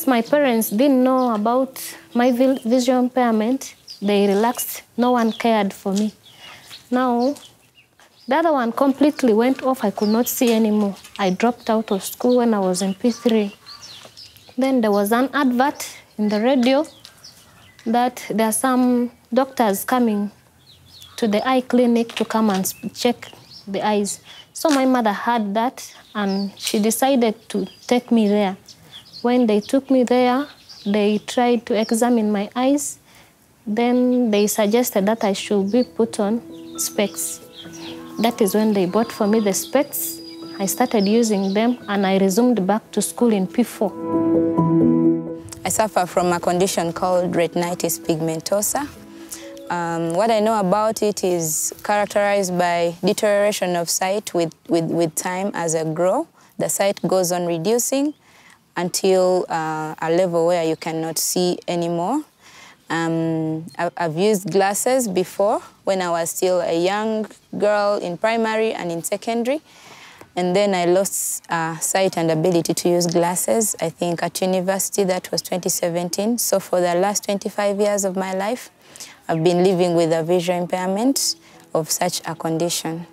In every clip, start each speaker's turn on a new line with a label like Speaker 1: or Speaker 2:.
Speaker 1: since my parents didn't know about my visual impairment, they relaxed. No one cared for me. Now, the other one completely went off. I could not see anymore. I dropped out of school when I was in P3. Then there was an advert in the radio that there are some doctors coming to the eye clinic to come and check the eyes. So my mother heard that, and she decided to take me there. When they took me there, they tried to examine my eyes. Then they suggested that I should be put on specs. That is when they bought for me the specs. I started using them, and I resumed back to school in P4.
Speaker 2: I suffer from a condition called retinitis pigmentosa. What I know about it is characterized by deterioration of sight with time as I grow. The sight goes on reducing until a level where you cannot see anymore. I've used glasses before when I was still a young girl in primary and in secondary. And then I lost sight and ability to use glasses, I think at university. That was 2017. So for the last 25 years of my life, I've been living with a visual impairment of such a condition.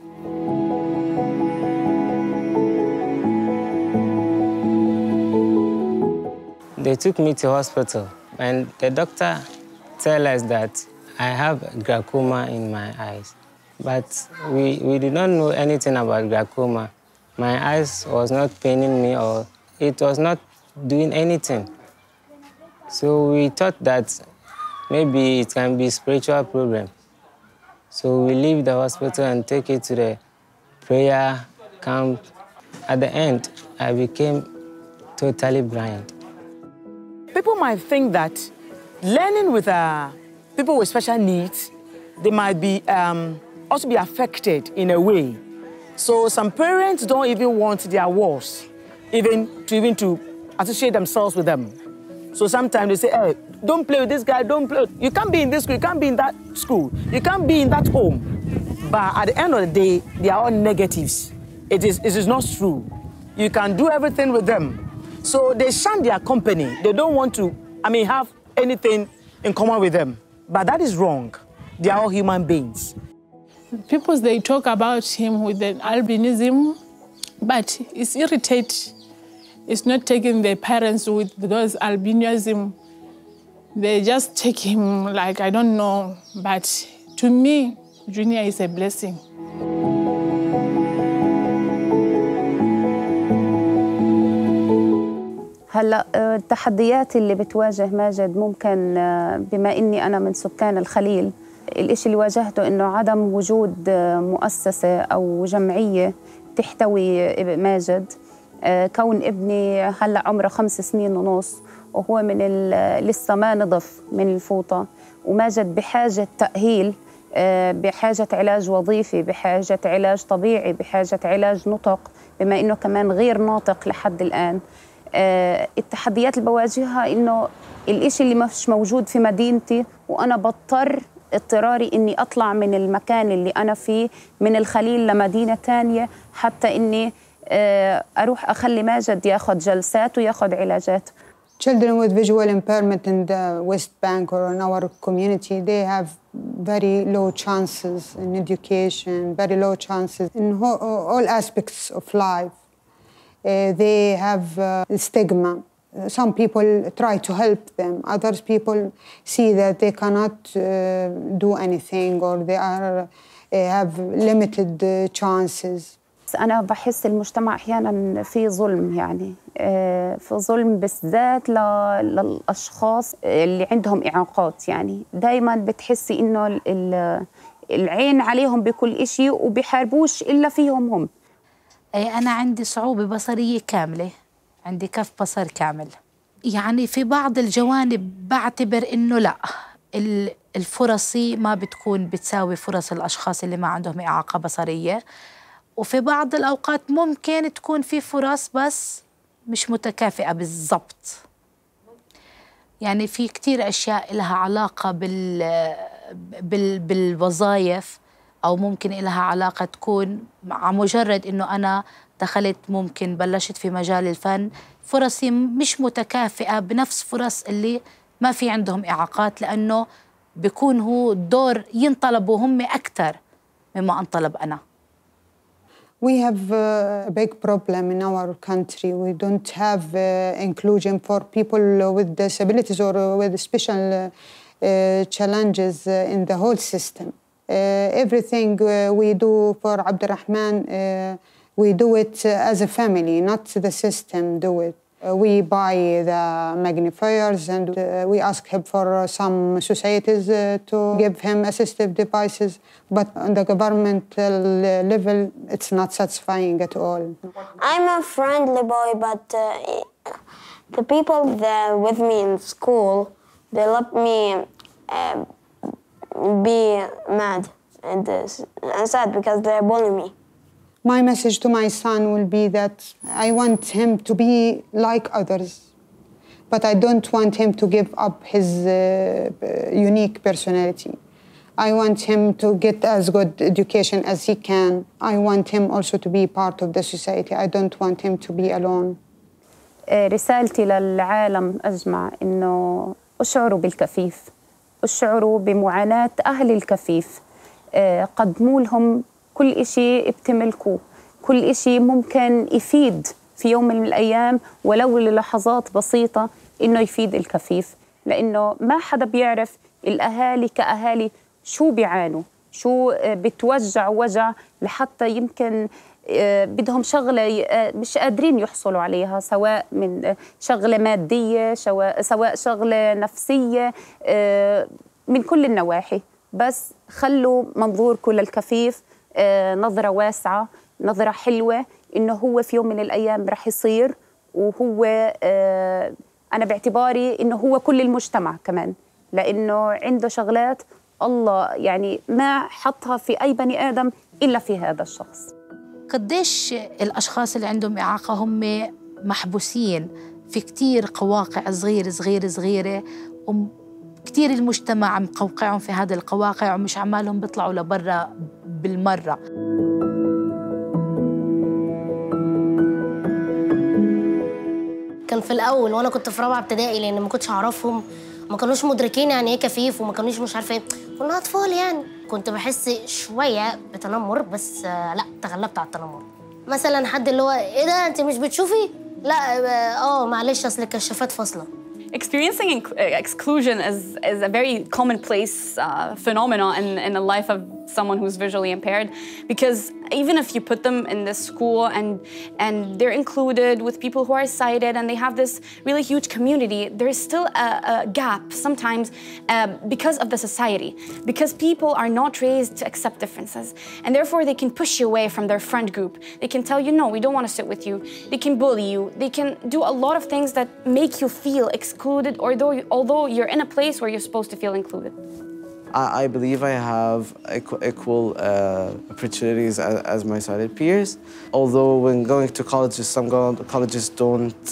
Speaker 3: They took me to hospital, and the doctor told us that I have glaucoma in my eyes. But we did not know anything about glaucoma. My eyes was not paining me, or it was not doing anything. So we thought that maybe it can be a spiritual problem. So we leave the hospital and take it to the prayer camp. At the end, I became totally blind.
Speaker 4: People might think that learning with people with special needs, they might be also be affected in a way. So some parents don't even want their walls even to associate themselves with them. So sometimes they say, hey, don't play with this guy, don't play. You can't be in this school, you can't be in that school, you can't be in that home. But at the end of the day, they are all negatives. It is not true. You can do everything with them. So they shun their company. They don't want to, have anything in common with them. But that is wrong. They are all human beings.
Speaker 5: People, they talk about him with the albinism, but it's irritating. It's not taking the parents with those albinism. They just take him like, I don't know. But to me, Junior is a blessing.
Speaker 6: هلا التحديات اللي بتواجه ماجد ممكن بما اني انا من سكان الخليل، الإشي اللي واجهته انه عدم وجود مؤسسة او جمعية تحتوي ماجد. كون ابني هلا عمره 5 سنين ونص وهو من لسه ما نضف من الفوطة، وماجد بحاجة تأهيل، بحاجة علاج وظيفي، بحاجة علاج طبيعي، بحاجة علاج نطق، بما انه كمان غير ناطق لحد الآن. التحديات اللي بواجهها إنه الإشي اللي مش موجود في مدينتي، وأنا بضطر اضطراري إني أطلع من المكان اللي أنا فيه من الخليل لمدينة تانية حتى إني أروح أخلي ماجد ياخد جلسات وياخد علاجات.
Speaker 7: Children with visual impairment in the West Bank or in our community, they have very low chances in education, very low chances in all aspects of life. They have stigma. Some people try to help them. Others people see that they cannot do anything or they have limited chances.
Speaker 6: أنا بحس المجتمع أحياناً في ظلم، يعني في ظلم بالذات للأشخاص اللي عندهم إعاقات. يعني دايماً بتحسي إنه العين عليهم بكل إشي وبيحاربوش إلا فيهم هم.
Speaker 8: أنا عندي صعوبة بصرية كاملة، عندي كف بصر كامل. يعني في بعض الجوانب بعتبر إنه لا، الفرصي ما بتكون بتساوي فرص الأشخاص اللي ما عندهم إعاقة بصرية، وفي بعض الأوقات ممكن تكون في فرص بس مش متكافئة بالضبط. يعني في كتير أشياء لها علاقة بالوظائف أو ممكن إلها علاقة تكون مع مجرد إنه أنا دخلت ممكن بلشت في مجال الفن، فرصي مش متكافئة بنفس فرص اللي ما في عندهم إعاقات، لأنه بيكون هو الدور ينطلبوا هم أكثر مما أنطلب أنا.
Speaker 7: We have a big problem in our country. We don't have inclusion for people with disabilities or with special challenges in the whole system. Everything we do for Abdalrahman, we do it as a family, not the system do it. We buy the magnifiers and we ask help for some societies to give him assistive devices, but on the governmental level, it's not satisfying at all.
Speaker 9: I'm a friendly boy, but the people that with me in school, they let me be mad and sad because they bully me.
Speaker 7: My message to my son will be that I want him to be like others, but I don't want him to give up his unique personality. I want him to get as good education as he can. I want him also to be part of the society. I don't want him to be alone.
Speaker 6: رسالتي للعالم أجمع إنه اشعروا بالكفيف، اشعروا بمعاناة أهل الكفيف، قدموا لهم كل إشي بتملكوه، كل إشي ممكن يفيد في يوم من الأيام ولو للحظات بسيطة إنه يفيد الكفيف، لأنه ما حدا بيعرف الأهالي كأهالي شو بيعانوا، شو بتوجع وجع لحتى يمكن بدهم شغلة مش قادرين يحصلوا عليها، سواء من شغلة مادية سواء شغلة نفسية، من كل النواحي. بس خلوا منظوركم للكفيف نظرة واسعة، نظرة حلوة، إنه هو في يوم من الأيام رح يصير، وهو أنا باعتباري إنه هو كل المجتمع كمان، لأنه عنده شغلات الله يعني ما حطها في أي بني آدم إلا في هذا الشخص.
Speaker 8: قديش الأشخاص اللي عندهم إعاقة هم محبوسين في كتير قواقع صغيرة كتير المجتمع مقوقعهم في هذه القواقع ومش عمالهم بيطلعوا لبرا بالمرة.
Speaker 10: كان في الأول وأنا كنت في رابعة ابتدائي، لأن ما كنتش أعرفهم، ما كانوش مدركين يعني إيه كفيف، وما كانوش مش عارفة إيه، كنا أطفال يعني. كنت بحس شوية بتنمر، بس لا تغلبت على التنمر. مثلا حد اللي هو إيه ده أنت مش بتشوفي؟ لا معلش أصل الكشافات فاصلة.
Speaker 11: Experiencing exclusion is a very commonplace phenomenon in the life of someone who's visually impaired, because even if you put them in this school and they're included with people who are sighted and they have this really huge community, there is still a gap sometimes because of the society, because people are not raised to accept differences, and therefore they can push you away from their friend group. They can tell you, no, we don't want to sit with you. They can bully you. They can do a lot of things that make you feel excluded, although you're in a place where you're supposed to feel included.
Speaker 12: I believe I have equal opportunities as my sighted peers. Although when going to colleges, some colleges don't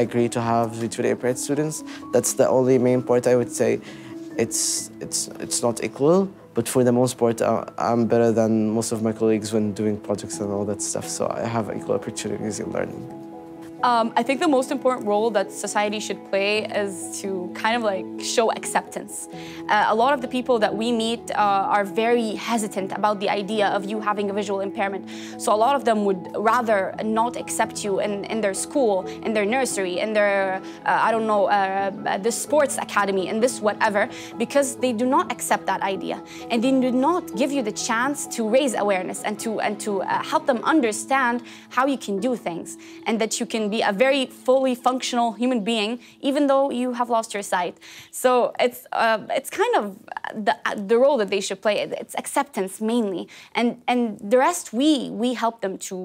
Speaker 12: agree to have visually impaired students. That's the only main part I would say. It's not equal, but for the most part, I'm better than most of my colleagues when doing projects and all that stuff. So I have equal opportunities in learning.
Speaker 11: I think the most important role that society should play is to kind of like show acceptance. A lot of the people that we meet are very hesitant about the idea of you having a visual impairment. So a lot of them would rather not accept you in their school, in their nursery, in their, this sports academy, in this whatever, because they do not accept that idea. And they do not give you the chance to raise awareness and to help them understand how you can do things and that you can be a very fully functional human being, even though you have lost your sight. So it's kind of the role that they should play. It's acceptance mainly, and the rest we help them to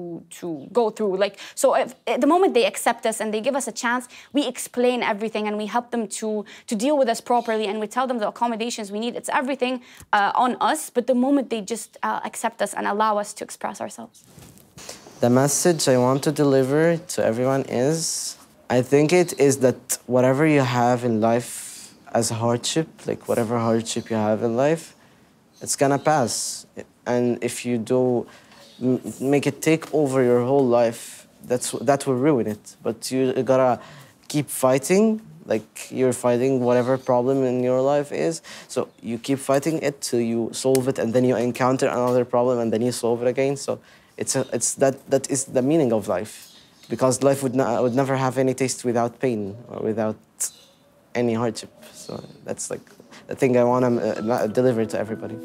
Speaker 11: go through. Like so, if, at the moment they accept us and they give us a chance, we explain everything and we help them to deal with us properly, and we tell them the accommodations we need. It's everything on us. But the moment they just accept us and allow us to express ourselves.
Speaker 12: The message I want to deliver to everyone is, I think it is that whatever you have in life as a hardship, like whatever hardship you have in life, it's gonna pass. And if you do make it take over your whole life, that will ruin it. But you gotta keep fighting, like you're fighting whatever problem in your life is. So you keep fighting it till you solve it, and then you encounter another problem, and then you solve it again. So that is the meaning of life, because life would never have any taste without pain or without any hardship. So that's like the thing I want to deliver to everybody.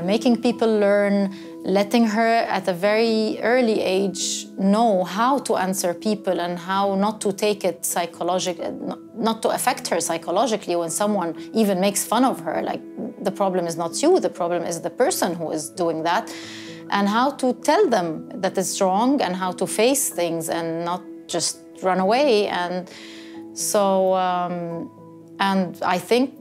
Speaker 13: Making people learn, letting her at a very early age know how to answer people and how not to take it psychologically, not to affect her psychologically when someone even makes fun of her. Like, the problem is not you, the problem is the person who is doing that. And how to tell them that it's wrong and how to face things and not just run away. And so, and I think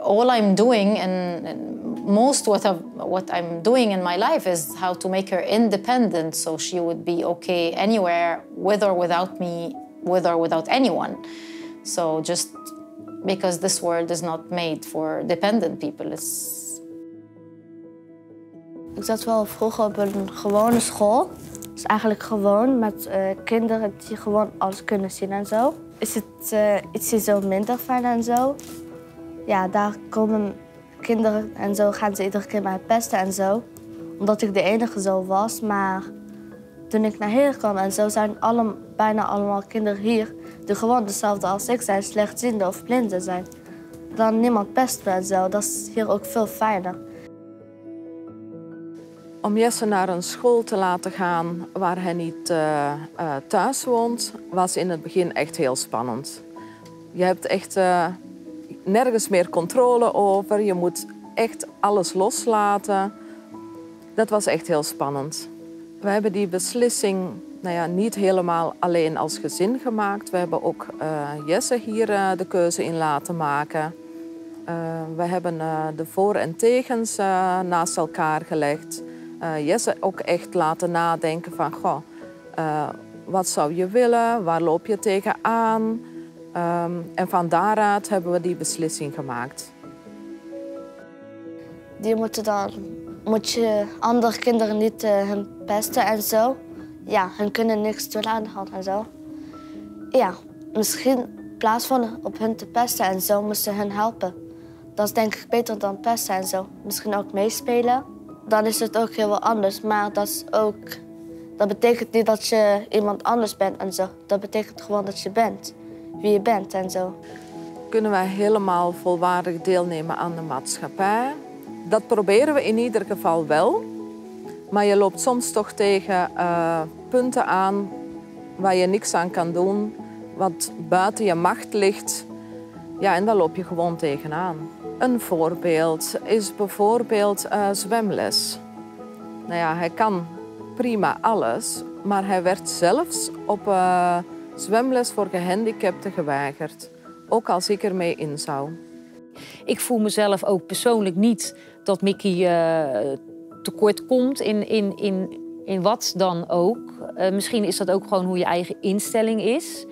Speaker 13: all I'm doing and most what I'm doing in my life is how to make her independent so she would be okay anywhere, with or without me, with or without anyone. So just because this world is not made for dependent people.
Speaker 14: Ik zat wel vroeger op een gewone school. Dus eigenlijk gewoon met kinderen die gewoon alles kunnen zien en zo. Is het ietsje zo minder fijn en zo. Ja, daar komen kinderen en zo gaan ze iedere keer mij pesten en zo. Omdat ik de enige zo was. Maar toen ik naar hier kwam en zo zijn bijna allemaal kinderen hier die gewoon dezelfde als ik zijn, slechtziende of blinde zijn. Dan niemand pest me en zo. Dat is hier ook veel fijner.
Speaker 15: Om Jesse naar een school te laten gaan waar hij niet thuis woont, was in het begin echt heel spannend. Je hebt echt nergens meer controle over. Je moet echt alles loslaten. Dat was echt heel spannend. We hebben die beslissing niet helemaal alleen als gezin gemaakt. We hebben ook Jesse hier de keuze in laten maken. We hebben de voor- en tegens naast elkaar gelegd. Jesse ook echt laten nadenken van, wat zou je willen? Waar loop je tegenaan? En van daaruit hebben we die beslissing gemaakt.
Speaker 14: Moet je andere kinderen niet hun pesten en zo. Ja, hun kunnen niks doen aan de hand en zo. Ja, misschien in plaats van op hun te pesten en zo, moesten hun helpen. Dat is denk ik beter dan pesten en zo. Misschien ook meespelen. Dan is het ook heel wel anders, maar dat betekent niet dat je iemand anders bent en zo. Dat betekent gewoon dat je bent wie je bent en zo.
Speaker 15: Kunnen wij helemaal volwaardig deelnemen aan de maatschappij? Dat proberen we in ieder geval wel. Maar je loopt soms toch tegen punten aan waar je niks aan kan doen, wat buiten je macht ligt. Ja, en daar loop je gewoon tegenaan. Een voorbeeld is bijvoorbeeld zwemles. Nou ja, hij kan prima alles, maar hij werd zelfs op zwemles voor gehandicapten geweigerd. Ook als ik ermee in zou.
Speaker 16: Ik voel mezelf ook persoonlijk niet dat Micky tekort komt in wat dan ook. Misschien is dat ook gewoon hoe je eigen instelling is.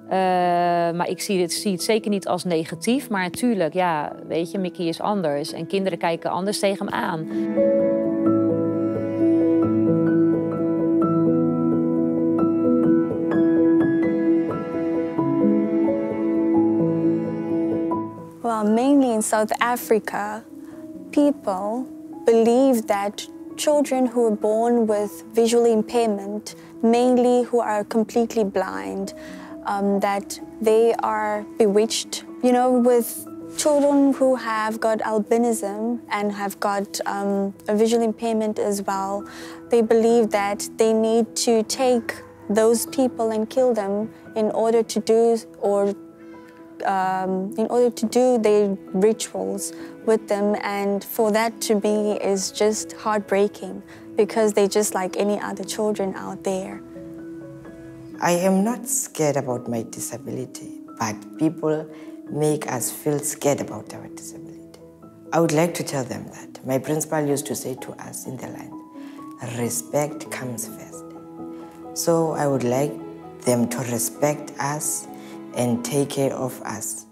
Speaker 16: Maar ik zie het zeker niet als negatief. Maar natuurlijk, ja, weet je, Micky is anders. En kinderen kijken anders tegen hem aan.
Speaker 2: Well, mainly in South Africa, people believe that children who are born with visual impairment, mainly who are completely blind, that they are bewitched. You know, with children who have got albinism and have got a visual impairment as well, they believe that they need to take those people and kill them in order to do their rituals with them, and for that to be is just heartbreaking because they're just like any other children out there.
Speaker 17: I am not scared about my disability, but people make us feel scared about our disability. I would like to tell them that my principal used to say to us in the line, respect comes first. So I would like them to respect us and take care of us.